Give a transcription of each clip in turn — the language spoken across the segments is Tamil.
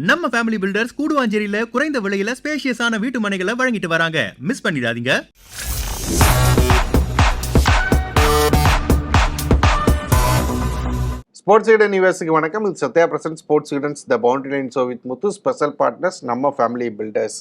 நம்ம ஃபேமிலி பில்டர்ஸ் கூடுவாஞ்சேரியில குறைந்த விலையில ஸ்பேஷியஸான வீட்டு மனைகளை வழங்கிட்டு வராங்க. மிஸ் பண்ணிடாதீங்க. ஸ்போர்ட்ஸ் ஈடன் யூஎஸ்க்கு வணக்கம். இது Sathya present sports ஈடன்ஸ் the boundary line show with Muthu. Special partners நம்ம ஃபேமிலி பில்டர்ஸ்.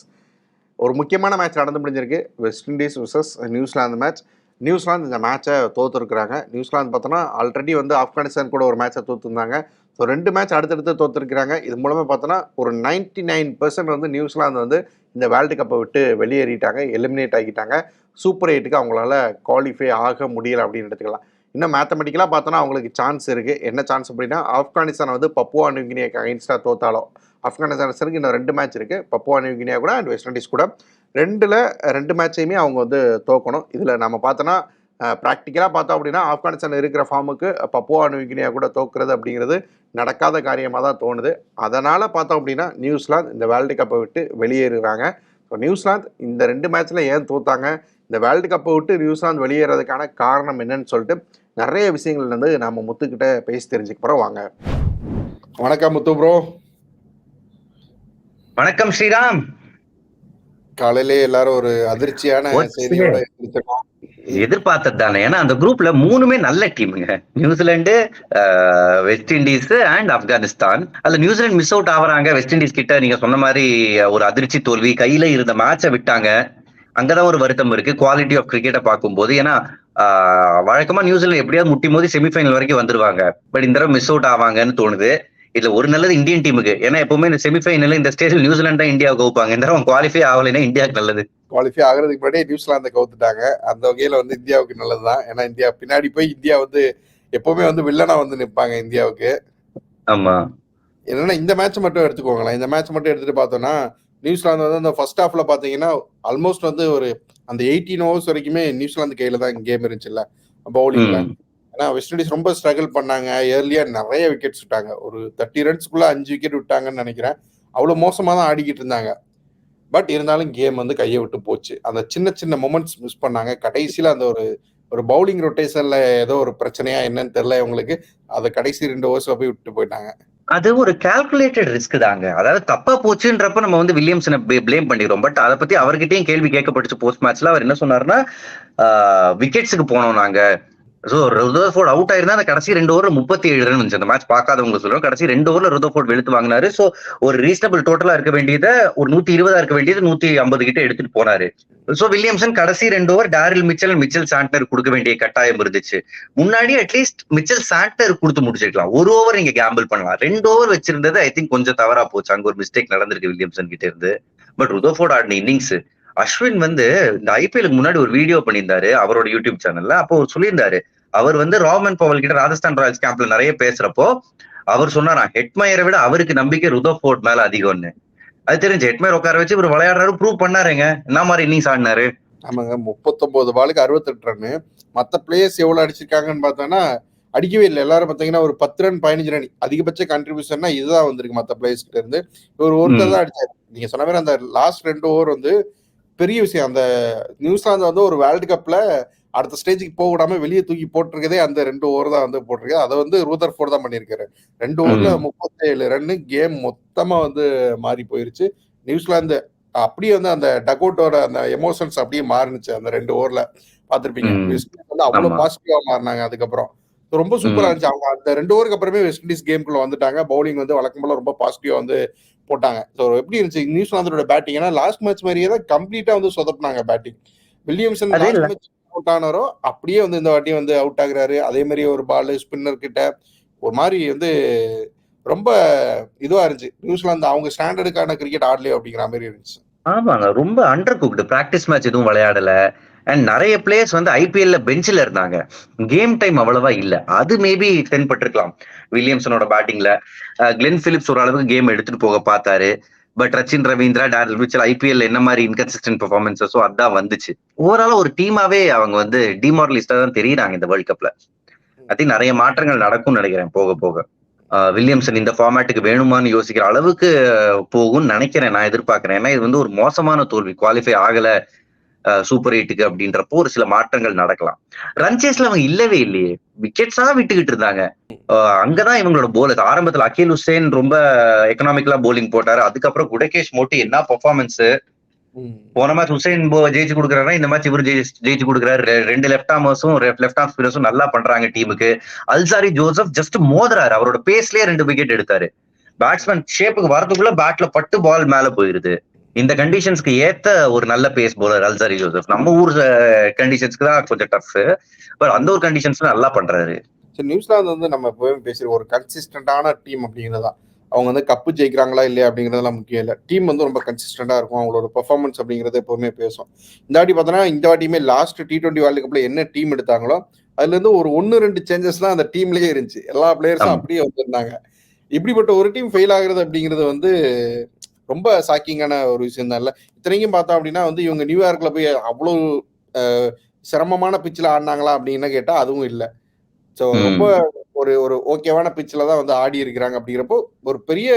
ஒரு முக்கியமான மேட்ச் நடந்து முடிஞ்சிருக்கு. West Indies versus New Zealand match. New Zealand இந்த மேட்சை தோற்றுருக்குறாங்க. நியூசிலாந்து பார்த்தோன்னா ஆல்ரெடி வந்து ஆப்கானிஸ்தான் கூட ஒரு மேட்சை தோற்றுருந்தாங்க. ஸோ 2 மேட்ச் அடுத்தடுத்து தோற்றுருக்கிறாங்க. இது மூலமாக பார்த்தோன்னா ஒரு 99% வந்து நியூசிலாந்து வந்து இந்த வேர்ல்டு கப்பை விட்டு வெளியேறிட்டாங்க, எலிமினேட் ஆகிட்டாங்க. சூப்பர் 8க்கு அவங்களால குவாலிஃபை ஆக முடியலை அப்படின்னு எடுத்துக்கலாம். இன்னும் மேத்தமெட்டிக்கலாக பார்த்தோன்னா அவங்களுக்கு சான்ஸ் இருக்குது. என்ன சான்ஸ் அப்படின்னா, ஆப்கானிஸ்தான் வந்து பப்புவா நியூகினியாக்கு அகைன்ஸ்டாக தோத்தாலும் ஆப்கானிஸ்தானுக்கு இன்னும் 2 மேட்ச் இருக்குது. பப்புவா நியூகினியா கூட அண்ட் வெஸ்ட் இண்டீஸ் கூட. 2 மேட்சையுமே அவங்க வந்து தோக்கணும். இதில் நம்ம பார்த்தோன்னா ப்ராக்டிக்கலாக பார்த்தோம் அப்படின்னா ஆப்கானிஸ்தான் இருக்கிற ஃபார்முக்கு பப்புவா நியூகினியா கூட தோக்குறது அப்படிங்கிறது நடக்காத காரியமாக தான் தோணுது. அதனால் பார்த்தோம் அப்படின்னா நியூசிலாந்து இந்த வேர்ல்டு கப்பை விட்டு வெளியேறுறாங்க. ஸோ நியூசிலாந்து இந்த 2 மேட்ச்சில் ஏன் தோத்தாங்க, இந்த வேர்ல்டு கப்பை விட்டு நியூசிலாந்து வெளியேறதுக்கான காரணம் என்னன்னு சொல்லிட்டு நிறைய விஷயங்கள் வந்து நம்ம முத்துக்கிட்ட பேசி தெரிஞ்சுக்க போகிறோம். வாங்க. வணக்கம் முத்து ப்ரோ. வணக்கம் ஸ்ரீராம். காலையிலே எல்லாரும் ஒரு அதிர்ச்சியான செய்தியோட எதிர்பார்த்தது தானே. ஏன்னா அந்த குரூப்ல 3மே நல்ல டீமுங்க. New Zealand, west Indies and Afghanistan. அதுல நியூசிலாந்து மிஸ் அவுட் ஆகுறாங்க. வெஸ்ட் இண்டீஸ் கிட்ட நீங்க சொன்ன மாதிரி ஒரு அதிர்ச்சி தோல்வி, கையில இருந்த மேட்சை விட்டாங்க. அங்கதான் ஒரு வருத்தம் இருக்கு குவாலிட்டி ஆஃப் கிரிக்கெட்டை பார்க்கும்போது. ஏன்னா வழக்கமா நியூசிலாந்து எப்படியாவது முட்டி மோதி செமிஃபைனல் வரைக்கும் வந்துருவாங்க. பட் இந்த தடவை மிஸ் அவுட் ஆவாங்கன்னு தோணுது. இதுல ஒரு நல்லது இந்தியன் டீமுக்கு. ஏன்னா எப்பவுமே இந்த செமிஃபைனல் இந்த ஸ்டேஜில் நியூசிலாந்து தான் இந்தியாவுக்கு கவுப்பாங்க. இந்த தடவை குவாலிஃபை ஆகலைன்னா இந்தியாவுக்கு நல்லது. குவாலிஃபை ஆகிறதுக்கு முன்னாடியே நியூசிலாந்தை கவுத்துட்டாங்க. அந்த வகையில வந்து இந்தியாவுக்கு நல்லதுதான். ஏன்னா இந்தியா பின்னாடி போய் இந்தியா வந்து எப்பவுமே வந்து வில்லனா வந்து நிற்பாங்க இந்தியாவுக்கு. ஆமா. என்னன்னா இந்த மேட்ச் மட்டும் எடுத்துக்கோங்களேன். இந்த மேட்ச் மட்டும் எடுத்துட்டு பார்த்தோம்னா நியூசிலாந்து வந்து அந்த ஃபர்ஸ்ட் ஹாஃப்ல பாத்தீங்கன்னா ஆல்மோஸ்ட் வந்து ஒரு அந்த 18 ஓவர்ஸ் வரைக்குமே நியூசிலாந்து கையில தான் கேம் இருந்துச்சுல்ல பவுலிங்ல. ஏன்னா வெஸ்ட் இண்டீஸ் ரொம்ப ஸ்ட்ரகிள் பண்ணாங்க. ஏர்லியா நிறைய விக்கெட்ஸ் விட்டாங்க. ஒரு 30 ரன்ஸ்க்குள்ள 5 விக்கெட் விட்டாங்கன்னு நினைக்கிறேன். அவ்வளவு மோசமா தான் ஆடிக்கிட்டு இருந்தாங்க. பட் இருந்தாலும் கேம் வந்து கையை விட்டு போச்சு. அந்த சின்ன சின்ன மொமெண்ட்ஸ் மிஸ் பண்ணாங்க. கடைசியில அந்த ஒரு பவுலிங் ரொட்டேஷன்ல ஏதோ ஒரு பிரச்சனையா என்னன்னு தெரியல இவங்களுக்கு. அதை கடைசி 2 ஓவர்ஸ்ல போய் விட்டு போயிட்டாங்க. அது ஒரு கால்குலேட்டட் ரிஸ்க் தாங்க. அதாவது தப்பா போச்சுன்றப்ப நம்ம வந்து வில்லியம்சனை பிளேம் பண்ணிடுறோம். பட் அதை பத்தி அவர்கிட்டயும் கேள்வி கேட்கப்பட்டுச்சு போஸ்ட் மேட்ச்ல. அவர் என்ன சொன்னாருன்னா, விக்கெட்ஸுக்கு போனோம் நாங்க. ஸோ ருதர்ஃபோர்ட் அவுட் ஆயிருந்தா அந்த கடைசி 2 ஓவர்ல 37 ரன் வந்துச்சு. அந்த மேட்ச் பார்க்காதவங்க சொல்லுவோம். கடைசி 2 ஓவர்ல ருதர்ஃபோர்ட் வெளுத்து வாங்கினாரு. ஸோ ஒரு ரீசனபிள் டோட்டலா இருக்க வேண்டியதை ஒரு 120 இருக்க வேண்டியது 150 கிட்ட எடுத்துட்டு போனாரு. ஸோ வில்லியம்சன் கடைசி 2 ஓவர் டாரில் மிச்சல் சாண்ட்னர் கொடுக்க வேண்டிய கட்டாயம் இருந்துச்சு. முன்னாடி அட்லீஸ்ட் மிச்சல் சாண்ட்னர் கொடுத்து முடிச்சிருக்கலாம். 1 ஓவர் நீங்க கேம்பிள் பண்ணலாம். 2 ஓவர் வச்சிருந்தது ஐ திங்க் கொஞ்சம் தவறா போச்சு. அங்க ஒரு மிஸ்டேக் நடந்திருக்கு வில்லியம்சன் கிட்ட இருந்து. பட் ருதர்ஃபோர்ட் ஆடின இன்னிங்ஸ், அஸ்வின் வந்து இந்த ஐபிஎலுக்கு முன்னாடி ஒரு வீடியோ பண்ணியிருந்தாரு அவரோட யூடியூப் சேனல்ல. அப்போ அவர் சொல்லியிருந்தாரு, அவர் வந்து ராமன் பவல் கிட்ட ராஜஸ்தான் ராயல்ஸ் கேம்ப்ல நிறைய பேசுறப்போ அவர் சொன்னாரா, ஹெட்மயரை விட அவருக்கு நம்பிக்கை ருதர்ஃபோர்ட் மேல அதிகம்னு. அது தெரிஞ்சு ஹெட்மயர் உட்கார வச்சு இவர் விளையாடுறாரு, ப்ரூவ் பண்ணாருங்க. என்ன மாதிரி இன்னிங்ஸ் ஆடினாரு. ஆமாங்க, 39 பாலுக்கு 68 ரன். மற்ற பிளேயர்ஸ் எவ்வளவு அடிச்சிருக்காங்கன்னு பார்த்தோம்னா அடிக்கவே இல்லை. எல்லாரும் பார்த்தீங்கன்னா ஒரு 10 ரன் 15 ரன் அதிகபட்ச கான்ட்ரிபியூஷன்னா இதுதான் வந்திருக்கு மற்ற பிளேயர்ஸ் கிட்ட இருந்து. இவர் ஒருத்தர் தான் அடிச்சாரு. நீங்க சொன்ன மாதிரி அந்த லாஸ்ட் 2 ஓவர் வந்து பெரிய விஷயம். அந்த நியூசிலாந்து வந்து ஒரு வேர்ல்டு கப்ல அடுத்த ஸ்டேஜுக்கு போக விடாம வெளியே தூக்கி போட்டிருக்கதே அந்த 2 ஓவர் தான் வந்து போட்டிருக்கு. அதை வந்து ரூதர்ஃபோர்ட் தான் பண்ணியிருக்காரு. 2 ஓவர்ல 37 ரன்னு. கேம் மொத்தமா வந்து மாறி போயிருச்சு. நியூசிலாந்து அப்படியே வந்து அந்த டகோட்டோட அந்த எமோஷன்ஸ் அப்படியே மாறினுச்சு அந்த 2 ஓவர்ல. பார்த்திருப்பீங்க, வெஸ்ட் இண்டீஸ் வந்து அவ்வளவு பாசிட்டிவா மாறினாங்க. அதுக்கப்புறம் ரொம்ப சூப்பரா இருந்துச்சு. அவங்க அந்த 2 ஓவருக்கு அப்புறமே வெஸ்ட் இண்டீஸ் கேம்குள்ள வந்துட்டாங்க. பவுலிங் வந்து வழக்கம் போல ரொம்ப பாசிட்டிவா வந்து போட்டாங்க. ஸோ எப்படி இருந்துச்சு நியூசிலாந்தோட பேட்டிங்? ஏன்னா லாஸ்ட் மேட்ச் மாதிரியே தான் கம்ப்ளீட்டா வந்து சொதப்பினாங்க batting. Williamson last match out ஆனாரோ அப்படியே வந்து இந்த வாட்டி வந்து அவுட் ஆகுறாரு. அதே மாதிரி ஒரு பால் ஸ்பின்னர் கிட்ட ஒரு மாதிரி வந்து ரொம்ப இதுவா இருந்துச்சு. நியூசிலாந்து அவங்க ஸ்டாண்டர்டுக்கான கிரிக்கெட் ஆடலையோ அப்படிங்கிற மாதிரி இருந்துச்சு. ஆமாங்க, ரொம்ப அண்டர் குக்டு. பிராக்டிஸ் மேட்ச் எதுவும் விளையாடல. அண்ட் நிறைய பிளேயர்ஸ் வந்து ஐபிஎல்ல பெஞ்சில் இருந்தாங்க. கேம் டைம் அவ்வளவா இல்ல. அது மேபி தென்பட்டிருக்கலாம் வில்லியம்சனோட பேட்டிங்ல. கிளென் பிலிப்ஸ் ஒரு அளவுக்கு கேம் எடுத்துட்டு போக பார்த்தாரு. But Rachin Ravindra, Daryl Mitchell IPL என்ன மாதிரி இன்கன்சிஸ்டன்ட் பெர்ஃபார்மன்ஸஸோ அதான் வந்துச்சு. ஓவராலா ஒரு டீமாவே அவங்க வந்து டிமாரலிஸ்டா தான் தெரியுறாங்க இந்த வேர்ல்ட் கப்ல. ஐ திங்க் நிறைய மாற்றங்கள் நடக்கும்னு நினைக்கிறேன் போக போக. வில்லியம்சன் இந்த ஃபார்மேட்டுக்கு வேணுமான்னு யோசிக்கிற அளவுக்கு போகும்னு நினைக்கிறேன். நான் எதிர்பார்க்கிறேன். ஏன்னா இது வந்து ஒரு மோசமான தோல்வி. குவாலிஃபை ஆகல, சூப்பர் 8க்கு அப்படின்றப்போ ஒரு சில மாற்றங்கள் நடக்கலாம். ரன்சேஸ்ல அவங்க இல்லவே இல்லையே, விக்கெட்ஸா விட்டுக்கிட்டு இருந்தாங்க. அங்கதான் இவங்களோட போலர் ஆரம்பத்துல அகில் ஹுசேன் ரொம்ப எக்கனாமிக்கலா போலிங் போட்டாரு. அதுக்கப்புறம் குடகேஷ் மோட்டி என்ன பெர்ஃபார்மன்ஸ். போன மேட்ச் ஹுசேன் ஜெயிச்சு கொடுக்குறாருன்னா இந்த மேட்ச் இவர் ஜெயிச்சு கொடுக்குறாரு. ரெண்டு லெஃப்ட் ஆர்மர்ஸும் லெஃப்ட் ஆர்ம் ஸ்பின்னர்ஸும் நல்லா பண்றாங்க டீமுக்கு. அல்சாரி ஜோசப் ஜஸ்ட் மோதுறாரு, அவரோட பேஸ்லயே 2 விக்கெட் எடுத்தாரு. பேட்ஸ்மேன் ஷேப்புக்கு வரதுக்குள்ள பேட்ல பட்டு பால் மேல போயிருது. இந்த கண்டிஷன்ஸ்க்கு ஏத்த ஒரு நல்ல பேஸ் போலர் அல்சாரி ஜோசப். நம்ம ஊர் கண்டிஷன்ஸ்க்கு தான் கொஞ்சம் டஃப், பட் அந்த ஒரு கண்டிஷன்ஸ்ல நல்லா பண்றாரு. நியூசிலாந்து வந்து நம்ம எப்பவுமே பேசுற ஒரு கன்சிஸ்டன்டான டீம் அப்படிங்கிறதா. அவங்க வந்து கப்பு ஜெயிக்கிறாங்களா இல்லையா அப்படிங்கிறதெல்லாம் முக்கியம் இல்லை. டீம் வந்து ரொம்ப கன்சிஸ்டண்டா இருக்கும், அவங்களோட பெர்ஃபார்மன்ஸ் அப்படிங்கிறது எப்பவுமே பேசும். இந்த வாட்டி பார்த்தோன்னா இந்த வாட்டியுமே லாஸ்ட் T20 வேர்ல்டு கப்ல என்ன டீம் எடுத்தாங்களோ அதுல இருந்து ஒரு 1-2 சேஞ்சஸ் தான் அந்த டீம்லயே இருந்துச்சு. எல்லா பிளேயர்ஸும் அப்படியே வந்திருந்தாங்க. இப்படிப்பட்ட ஒரு டீம் ஃபெயில் ஆகுறது அப்படிங்கிறது வந்து ரொம்ப ஷாக்கிங்கான ஒரு விஷயம் தான். இல்லை இத்தனைக்கும் பார்த்தோம் அப்படின்னா வந்து இவங்க நியூயார்க்ல போய் அவ்வளோ சிரமமான பிச்சில் ஆடினாங்களா அப்படின்னு கேட்டா அதுவும் இல்லை. ஸோ ரொம்ப ஒரு ஓகேவான பிச்சில் தான் வந்து ஆடி இருக்கிறாங்க. அப்படிங்கிறப்போ ஒரு பெரிய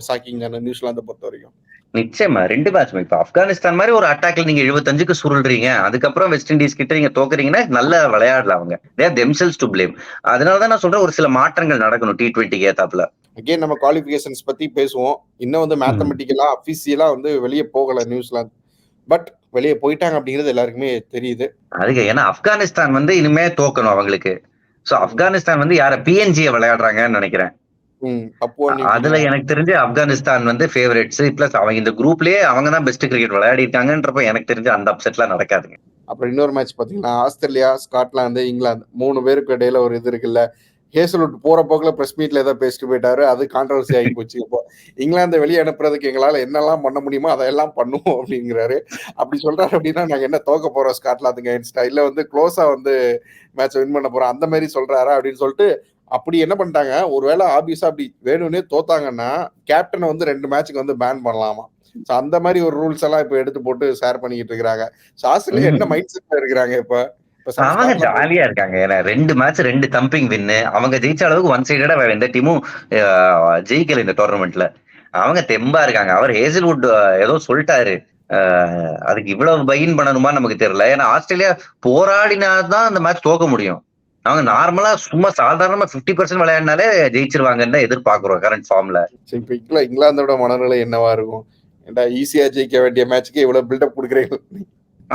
ஷாக்கிங் தானே நியூசிலாந்தை பொறுத்த வரைக்கும். நிச்சயமா 2 மேட்ச். இப்ப ஆப்கானிஸ்தான் மாதிரி ஒரு அட்டாக்ல நீங்க 75க்கு சுருள்றீங்க, அதுக்கப்புறம் வெஸ்ட் இண்டீஸ் கிட்ட நீங்க தோக்குறீங்கன்னா நல்லா விளையாடலாம். அவங்க தெம்செல்ஸ் டு பிளேம். அதனாலதான் நான் சொல்றேன் ஒரு சில மாற்றங்கள் நடக்கணும் T20க்கு ஏத்தாப்புல. அகேன் நம்ம குவாலிஃபிகேஷன்ஸ் பத்தி பேசுவோம். இன்னும் வந்து மேத்தமெட்டிக்கலா அபிஷியலா வந்து வெளியே போகல நியூசிலாந்து, பட் வெளியே போயிட்டாங்க அப்படிங்கிறது எல்லாருக்குமே தெரியுது. அதுக்கு ஏன்னா ஆப்கானிஸ்தான் வந்து இனிமே தோக்கணும் அவங்களுக்கு. சோ ஆப்கானிஸ்தான் வந்து யார PNG விளையாடுறாங்கன்னு நினைக்கிறேன். அதுல எனக்கு தெரிஞ்சு ஆப்கானிஸ்தான் வந்து ஃபேவரட்ஸ். பிளஸ் அவங்க இந்த குரூப்லயே அவங்க தான் பெஸ்ட் கிரிக்கெட் விளையாடி இருக்காங்கன்றப்ப எனக்கு தெரிஞ்சு அந்த அப்செட்லாம் நடக்காதுங்க. அப்புறம் இன்னொரு மேட்ச் பாத்தீங்கன்னா ஆஸ்திரேலியா, ஸ்காட்லாந்து, இங்கிலாந்து 3 பேருக்கு இடையில ஒரு இது இருக்குல்ல. ஹேசல்வுட் போற போக்குல பிரஸ் மீட்ல ஏதோ பேசிட்டு போயிட்டாரு, அது கான்ட்ரவர்சி ஆகி போச்சு. இப்போ இங்கிலாந்து வெளியே அனுப்புறதுக்கு எங்களால என்னெல்லாம் பண்ண முடியுமோ அதையெல்லாம் பண்ணுவோம் அப்படிங்கிறாரு. அப்படி சொல்றாரு அப்படின்னா நாங்க என்ன தோக்க போறோம் ஸ்காட்லாந்துங்க இல்ல வந்து க்ளோஸா வந்து மேட்ச் வின் பண்ண போறோம் அந்த மாதிரி சொல்றாரா அப்படின்னு சொல்லிட்டு அப்படி என்ன பண்ணிட்டாங்க. ஒருவேளை ஆபிஸா அப்படி வேணும்னே தோத்தாங்கன்னா கேப்டனை வந்து 2 மேட்சுக்கு வந்து பேன் பண்ணலாமா. அந்த மாதிரி ஒரு ரூல்ஸ் எல்லாம் இப்ப எடுத்து போட்டு ஷேர் பண்ணிக்கிட்டு இருக்காங்க. ஆஸ்திரேலியா என்ன மைண்ட் செட்ல இருக்கிறாங்க இப்ப? அவங்க ஜாலியா இருக்காங்க. ஏன்னா 2 மேட்ச் 2 தம்பிங் வின்னு. அவங்க ஜெயிச்ச அளவுக்கு ஒன் சைடடா வேற எந்த டீமும் ஜெயிக்கல இந்த டோர்னமெண்ட்ல. அவங்க தெம்பா இருக்காங்க. அவர் ஹேசல்வுட் ஏதோ சொல்லிட்டாரு, அதுக்கு இவ்வளவு பைன் பண்ணணுமா நமக்கு தெரியல. ஏன்னா ஆஸ்திரேலியா போராடினாதான் அந்த மேட்ச் தோக்க முடியும். அவங்க நார்மலா சும்மா சாதாரணமா 50% விளையாடினாலே ஜெயிச்சிருவாங்கன்னு தான் எதிர்பார்க்கிறோம் கரண்ட் ஃபார்ம்ல. இப்ப இங்கிலாந்தோட மனநிலை என்னவா இருக்கும்? ஈஸியா ஜெயிக்க வேண்டிய மேட்சுக்கு இவ்வளவு பில்டப் கொடுக்குறீங்க.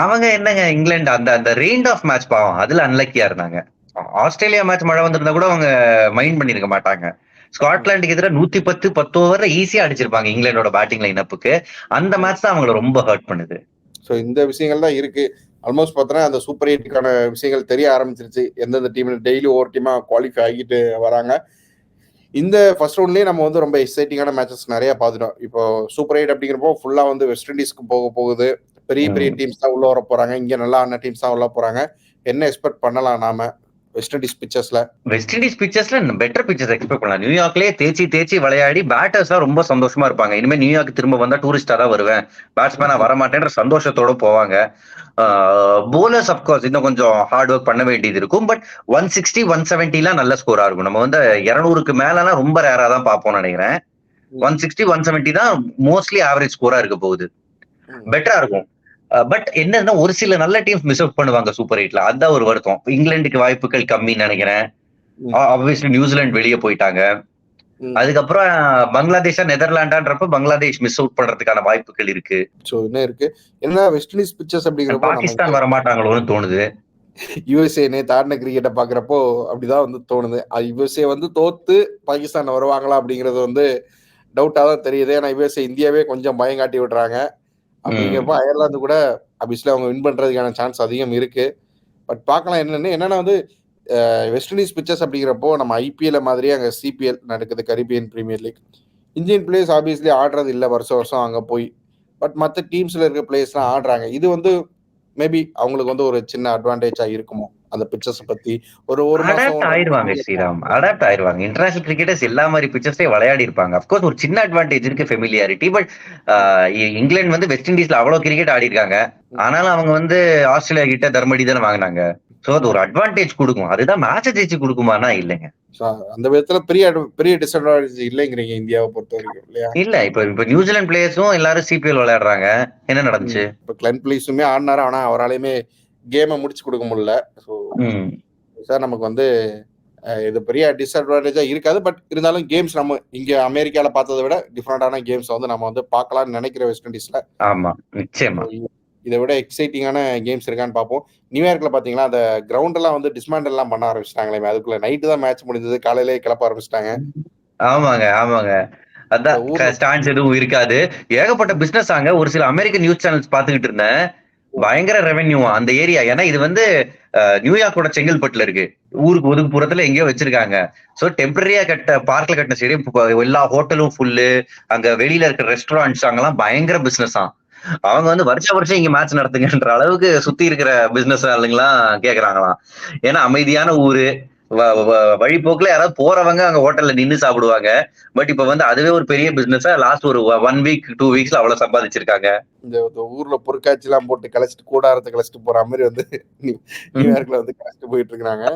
அவங்க என்னங்க இங்கிலாந்து அந்த ரெயின் ஆஃப் மேட்ச் பாவம் அதுல அன்லக்கியா இருந்தாங்க. ஆஸ்திரேலியா மேட்ச் மழை வந்திருந்தா கூட அவங்க மைண்ட் பண்ணிருக்க மாட்டாங்க. ஸ்காட்லாண்டுக்கு எதிராக 110 ஓவர்ல ஈஸியா அடிச்சிருப்பாங்க இங்கிலாண்டோட பேட்டிங் லைனப்புக்கு. அந்த மேட்ச் தான் அவங்களை ரொம்ப ஹர்ட் பண்ணுது. ஸோ இந்த விஷயங்கள் தான் இருக்கு. ஆல்மோஸ்ட் பார்த்தோன்னா அந்த சூப்பர் 8க்கான விஷயங்கள் தெரிய ஆரம்பிச்சிருச்சு. எந்தெந்த டீம் டெய்லி ஒவ்வொரு டீமா குவாலிஃபை ஆகிட்டு வராங்க. இந்த ஃபர்ஸ்ட் ரவுண்ட்லேயே நம்ம வந்து ரொம்ப எக்ஸைட்டிங்கான மேட்சஸ் நிறைய பார்த்துட்டோம். இப்போ சூப்பர் 8 அப்படிங்கிறப்போ ஃபுல்லாக வந்து வெஸ்ட் இண்டீஸ்க்கு போகுது. பெரிய பெரிய டீம்ஸ் தான் உள்ள வர போறாங்க. இங்க நல்லா ஆன டீம்ஸ் தான் உள்ள போறாங்க. என்ன எக்ஸ்பெக்ட் பண்ணலாம் நாம வெஸ்ட் இண்டீஸ் பிச்சர்ஸ்ல? வெஸ்ட் இண்டீஸ் பிச்சர்ஸ்ல பெட்டர் பிச்சர்ஸ் எக்ஸ்பெக்ட் பண்ணலாம். நியூயார்க்லயே தேய்ச்சி விளையாடி பேட்டர்ஸ் தான் ரொம்ப சந்தோஷமா இருப்பாங்க. இனிமே நியூயார்க் திரும்ப வந்தா டூரிஸ்டா தான் வருவேன், பேட்ஸ்மேனா வரமாட்டேன்ற சந்தோஷத்தோட போவாங்க. போலர்ஸ் அப்கோர்ஸ் இன்னும் கொஞ்சம் ஹார்ட் ஒர்க் பண்ண வேண்டியது இருக்கும். பட் 160 170 நல்ல ஸ்கோரா இருக்கும். நம்ம வந்து 200க்கு மேலாம் ரொம்ப ரேரா தான் பார்ப்போம்னு நினைக்கிறேன். 160 170 தான் மோஸ்ட்லி ஆவரேஜ் ஸ்கோரா இருக்க போகுது. பெட்டரா இருக்கும். பட் என்னன்னா ஒரு சில நல்ல டீம்ஸ் மிஸ் அவுட் பண்ணுவாங்க சூப்பர் 8ல. அதுதான் ஒரு வருத்தம். இங்கிலாந்துக்கு வாய்ப்புகள் கம்மின்னு நினைக்கிறேன். ஆப்வியஸ்லி நியூசிலாந்து வெளியே போயிட்டாங்க. அதுக்கப்புறம் பங்களாதேஷா நெதர்லாண்டான்றப்ப பங்களாதேஷ் மிஸ் அவுட் பண்றதுக்கான வாய்ப்புகள் இருக்கு. சோ என்ன இருக்கு என்ன வெஸ்ட் இண்டீஸ் பிச்சர்ஸ் அப்படிங்கிறப்ப பாகிஸ்தான் வர மாட்டாங்களோன்னு தோணுது. யுஎஸ்ஏ தாடின கிரிக்கெட்டை பாக்குறப்போ அப்படிதான் வந்து தோணுது. யுஎஸ்ஏ வந்து தோத்து பாகிஸ்தான் வருவாங்களா அப்படிங்கிறது வந்து டவுட்டா தான் தெரியுது. ஏன்னா யுஎஸ்ஏ இந்தியாவே கொஞ்சம் பயம் காட்டி விடுறாங்க. அப்படிங்கிறப்ப அயர்லாந்து கூட ஆப்வியஸ்லி அவங்க வின் பண்றதுக்கான சான்ஸ் அதிகம் இருக்கு. பட் பார்க்கலாம் என்னன்னா வந்து வெஸ்ட் இண்டீஸ் பிச்சர்ஸ் அப்படிங்கிறப்போ நம்ம ஐபிஎல் மாதிரியே அங்கே சிபிஎல் நடக்குது, Caribbean Premier League. Indian players obviously ஆடுறது இல்லை வருஷம் அங்கே போய். பட் மற்ற டீம்ஸ்ல இருக்க பிளேயர்ஸ்லாம் ஆடுறாங்க. இது வந்து மேபி அவங்களுக்கு வந்து ஒரு சின்ன அட்வான்டேஜா இருக்குமோ அந்த பிச்சர்ஸ் பத்தி ஒரு மாசம் ஆயிடுவாங்க. ஸ்ரீராம் அடாப்ட் ஆயிடுவாங்க. இன்டர்நேஷனல் கிரிக்கெட்டர்ஸ் எல்லா மாதிரி பிச்சர்ஸே விளையாடி இருப்பாங்க. அப்கோர்ஸ் ஒரு சின்ன அட்வான்டேஜ் இருக்கு, ஃபெமிலியாரிட்டி. பட் இங்கிலாந்து வந்து வெஸ்ட் இண்டீஸ்ல அவ்வளவு கிரிக்கெட் ஆடி இருக்காங்க. ஆனாலும் அவங்க வந்து ஆஸ்திரேலியா கிட்ட தர்மடி தானே வாங்கினாங்க. சோ அது ஒரு அட்வான்டேஜ் கொடுக்கும். அதுதான் மேட்சை ஜெயிச்சு கொடுக்குமானா இல்லைங்க. So, அந்த விதத்துல பெரிய டிஸ்அட்வான்டேஜ் இல்லைங்கிறீங்க இந்தியாவை பொறுத்த வரைக்கும் இல்லையா? இல்ல இப்ப நியூசிலாந்து பிளேயர்ஸும் எல்லாரும் சிபிஎல் விளையாடுறாங்க. என்ன நடந்துச்சு? இப்போ கிளென் பிளீஸுமே ஆடினாரு, ஆனா அவராலையுமே கேமை முடிச்சு கொடுக்க முடியல. ஸோ ம். சார் நமக்கு வந்து இது பெரிய டிஸ்அட்வான்டேஜா இருக்காது. பட் இருந்தாலும் கேம்ஸ் நம்ம இங்க அமெரிக்கால பார்த்ததை விட டிஃப்ரெண்டான கேம்ஸ் வந்து நம்ம வந்து பார்க்கலாம்னு நினைக்கிற வெஸ்ட் இண்டீஸ்ல. ஆமா, நிச்சயமா. இதை விட எக்ஸைட்டிங்கான கேம்ஸ் இருக்கான்னு பார்ப்போம். நியூயார்க்ல பாத்தீங்கன்னா அந்த கிரவுண்ட் எல்லாம் வந்து டிஸ்மேண்டல் எல்லாம் பண்ண ஆரம்பிச்சிட்டாங்களே, அதுக்குள்ள நைட்டு தான் மேட்ச் முடிஞ்சது, காலையிலேயே கிளப்ப ஆரம்பிச்சிட்டாங்க. ஆமாங்க. அதான் ஸ்டாண்ட்ஸ் எதுவும் இருக்காது. ஏகப்பட்ட பிசினஸ் ஆங்க. ஒரு சில அமெரிக்கன் நியூஸ் சேனல்ஸ் பாத்துக்கிட்டு இருந்தேன். பயங்கர ரெவென்யூ அந்த ஏரியா. ஏன்னா இது வந்து நியூயார்க்கோட செங்கல்பட்டுல இருக்கு. ஊருக்கு ஒதுக்குப்புறத்துல எங்கேயோ வச்சிருக்காங்க. சோ டெம்பரரியா பார்க்ல கட்டின ஸ்டேடியம், எல்லா ஹோட்டலும் ஃபுல்லு, அங்க வெளியில இருக்கிற ரெஸ்டாரண்ட்ஸ் அங்கெல்லாம் பயங்கர பிசினஸ் ஆம். அவங்க வந்து வருஷம் இங்க மேட்ச் நடத்துங்கன்ற அளவுக்கு சுத்தி இருக்கிற பிசினஸ் ஆளுங்கெல்லாம் கேக்குறாங்களாம். ஏன்னா அமைதியான ஊரு, வழிபோக்குல யாராவது போறவங்க அங்க ஹோட்டல்ல நின்னு சாப்பிடுவாங்க. பட் இப்ப வந்து அதுவே ஒரு பெரிய பிசினஸா லாஸ்ட் ஒரு 1 வீக் 2 வீக்ஸ்ல அவ்வளவு சம்பாதிச்சிருக்காங்க. இந்த ஊர்ல பொருட்காட்சி எல்லாம் போட்டு கலைச்சிட்டு கூடாரத்தை கலைச்சிட்டு போற மாதிரி வந்து நியூயார்க்ல வந்து கலைச்சிட்டு போயிட்டு இருக்காங்க.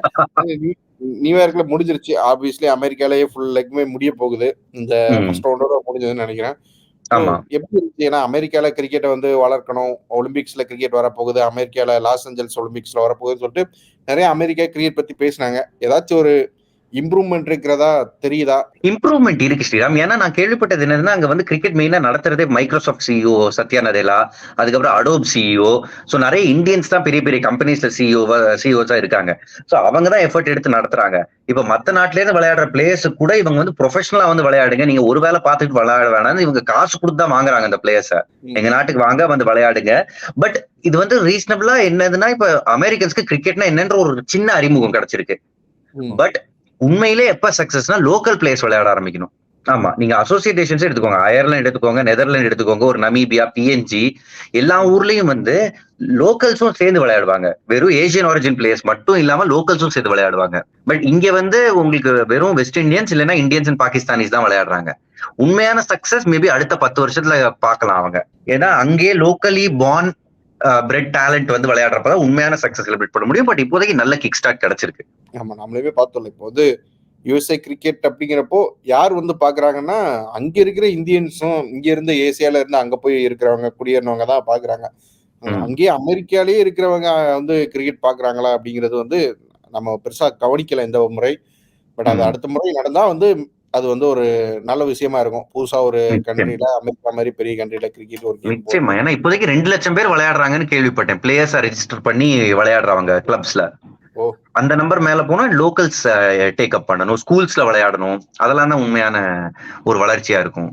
நியூயார்க்ல முடிஞ்சிருச்சு. ஆப்வியஸ்லி அமெரிக்காலேயே ஃபுல் லெக்குமே முடிய போகுது. இந்த ஃபர்ஸ்ட் ரவுண்டோட முடிஞ்சதுன்னு நினைக்கிறேன். எப்படி இருந்துச்சு? ஏன்னா அமெரிக்கால கிரிக்கெட்டை வந்து வளர்க்கணும், ஒலிம்பிக்ஸ்ல கிரிக்கெட் வரப்போகுது, அமெரிக்கால லாஸ் ஏஞ்சல்ஸ் ஒலிம்பிக்ஸ்ல வரப்போகுதுன்னு சொல்லிட்டு நிறைய அமெரிக்கா கிரிக்கெட் பத்தி பேசினாங்க. ஏதாச்சும் ஒரு இம்ப்ரூவ்மெண்ட் இருக்கிறதா தெரியுதா? இம்ப்ரூவ்மெண்ட் இருக்கு ஸ்ரீராம். ஏன்னா நான் கேள்விப்பட்டது என்னன்னா, அங்க வந்து கிரிக்கெட் மெயினா நடத்துறதே மைக்ரோசாஃப்ட் சிஇஓ சத்யா நதேலா, அதுக்கப்புறம் அடோப் சிஇஓ. ஸோ நிறைய இந்தியன்ஸ் தான் பெரிய பெரிய கம்பெனிஸ்ல சிஇஓஸா இருக்காங்க. ஸோ அவங்க தான் எஃபர்ட் எடுத்து நடத்துறாங்க. இப்ப மத்த நாட்டுல இருந்து விளையாடுற பிளேயர்ஸ் கூட இவங்க வந்து ப்ரொஃபஷனலா வந்து விளையாடுங்க, நீங்க ஒரு வேலை பார்த்துட்டு விளையாட வேணாம்னு இவங்க காசு கொடுத்து தான் வாங்குறாங்க அந்த பிளேயர்ஸை. எங்க நாட்டுக்கு வாங்க வந்து விளையாடுங்க. பட் இது வந்து ரீசனபிளா என்னதுன்னா, இப்ப அமெரிக்கன்ஸ்க்கு கிரிக்கெட்னா என்னன்ற ஒரு சின்ன அறிமுகம் கிடைச்சிருக்கு. பட் உண்மையிலே எப்ப சக்சஸ்னா லோக்கல் பிளேயர்ஸ் விளையாட ஆரம்பிக்கணும். ஆமா, நீங்க அசோசியேஷன்ஸ் எடுத்துக்கோங்க, அயர்லாந்து எடுத்துக்கோங்க, நெதர்லாந்து எடுத்துக்கோங்க, ஒரு நமீபியா, பிஎன்ஜி, எல்லா ஊர்லயும் வந்து லோக்கல்ஸும் சேர்ந்து விளையாடுவாங்க. வெறும் ஏசியன் ஆரிஜின் பிளேயர்ஸ் மட்டும் இல்லாம லோக்கல்ஸும் சேர்ந்து விளையாடுவாங்க. பட் இங்க வந்து உங்களுக்கு வெறும் வெஸ்ட் இண்டியன்ஸ் இல்லைன்னா இந்தியன்ஸ் அண்ட் பாகிஸ்தானிஸ் தான் விளையாடுறாங்க. உண்மையான சக்சஸ் மேபி அடுத்த 10 வருஷத்துல பார்க்கலாம் அவங்க. ஏன்னா அங்கே லோக்கலி பார்ன் பிரெட் டேலண்ட் வந்து விளையாடுறப்பதான் உண்மையான சக்சஸ் செலிப்ரேட் பண்ண முடியும். பட் இப்போதைக்கு நல்ல கிக் ஸ்டார்ட் கிடைச்சிருக்கு. ஆமா, நம்மளே பார்த்தோம். இப்போ வந்து யுஎஸ்ஏ கிரிக்கெட் அப்படிங்கிறப்போ யார் வந்து பாக்குறாங்கன்னா, அங்க இருக்கிற இந்தியன்ஸும் இங்க இருந்து ஏசியால இருந்து அங்க போய் இருக்கிறவங்க, குடியேறினவங்க தான் பாக்குறாங்க. அங்கேயே அமெரிக்காலேயே இருக்கிறவங்க வந்து கிரிக்கெட் பாக்குறாங்களா அப்படிங்கிறது வந்து நம்ம பெருசா கவனிக்கல இந்த முறை. பட் அது அடுத்த முறை நடந்தா வந்து அது வந்து ஒரு நல்ல விஷயமா இருக்கும். புதுசா ஒரு கண்ட்ரில, அமெரிக்கா மாதிரி பெரிய கண்ட்ரில கிரிக்கெட் ஒரு கேம். நிச்சயமா. ஏன்னா இப்போதைக்கு 2 லட்சம் பேர் விளையாடுறாங்கன்னு கேள்விப்பட்டேன். பிளேயர்ஸா ரெஜிஸ்டர் பண்ணி விளையாடுறவங்க கிளப்ஸ்ல. அந்த நம்பர் மேல போனா லோக்கல்ஸ் டேக் அப் பண்ணணும், ஸ்கூல்ஸ்ல விளையாடணும். அதெல்லாம் தான் உண்மையான ஒரு வளர்ச்சியா இருக்கும்.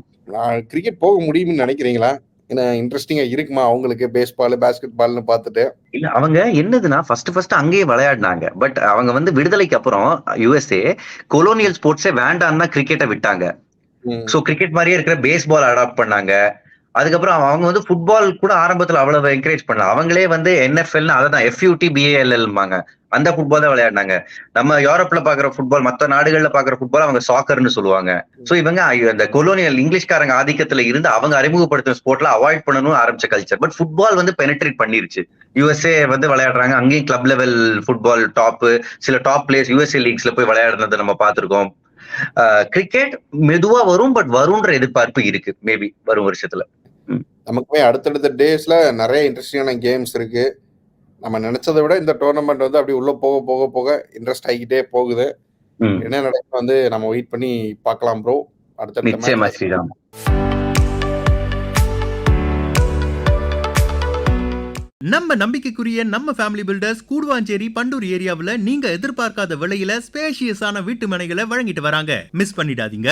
கிரிக்கெட் போக முடியும்னு நினைக்கிறீங்களா? ஏன்னா இன்ட்ரெஸ்டிங்கா இருக்குமா அவங்களுக்கு? பேஸ்பால், பாஸ்கெட் பால்னு பார்த்துட்டு இல்ல அவங்க என்னதுன்னா ஃபர்ஸ்ட் அங்கேயே விளையாடினாங்க. பட் அவங்க வந்து விடுதலைக்கு அப்புறம் யுஎஸ்ஏ கொலோனியல் ஸ்போர்ட்ஸே வேண்டாம் தான் கிரிக்கெட்டை விட்டாங்க. சோ கிரிக்கெட் மாதிரியே இருக்கிற பேஸ்பால் அடாப்ட் பண்ணாங்க. அதுக்கப்புறம் அவங்க வந்து ஃபுட்பால் கூட ஆரம்பத்துல அவ்வளவு என்கரேஜ் பண்ணல. அவங்களே வந்து NFL அதான் FUTBALLம்பாங்க, அந்த ஃபுட்பால் தான் விளையாடினாங்க. நம்ம யூரோப்ல பாக்குற ஃபுட்பால், மத்த நாடுகள்ல பாக்குற ஃபுட்பால் அவங்க சாக்கர்னு சொல்லுவாங்க. சோ இவங்க அந்த கொலோனியல் இங்கிலீஷ்காரங்க ஆதிக்கத்துல இருந்து அவங்க அறிமுகப்படுத்துற ஸ்போர்ட்ல அவாய்ட் பண்ணணும்னு ஆரம்பிச்ச கல்ச்சர். பட் ஃபுட்பால் வந்து பெனிட்ரேட் பண்ணிருச்சு. யுஎஸ்ஏ வந்து விளையாடுறாங்க. அங்கேயும் கிளப் லெவல் ஃபுட்பால் டாப், சில டாப் பிளேயர்ஸ் யுஎஸ்ஏ லீக்ஸ்ல போய் விளையாடுறதை நம்ம பார்த்திருக்கோம். கிரிக்கெட் மெதுவா வரும், பட் வரும்ன்ற எதிர்பார்ப்பு இருக்கு. மேபி வரும் வருஷத்துல. நமக்குமே அடுத்தடுத்த டேஸ்ல நிறைய இன்ட்ரெஸ்டிங்கான கேம்ஸ் இருக்கு. நம்ம நினைச்சதை விட இந்த டோர்னமெண்ட் வந்து அப்படி உள்ள போக போக போக இன்ட்ரெஸ்ட் ஆகிக்கிட்டே போகுது. என்ன நடக்கும் வந்து நம்ம வெயிட் பண்ணி பார்க்கலாம் ப்ரோ. நிச்சயமா ஸ்ரீராம். நம்ம நம்பிக்கைக்குரிய நம்ம ஃபேமிலி பில்டர்ஸ் கூடுவாஞ்சேரி பண்டூர் ஏரியாவுல நீங்க எதிர்பார்க்காத விலையில ஸ்பேஷியஸான வீட்டு மனைகளை வழங்கிட்டு வராங்க. மிஸ் பண்ணிடாதீங்க.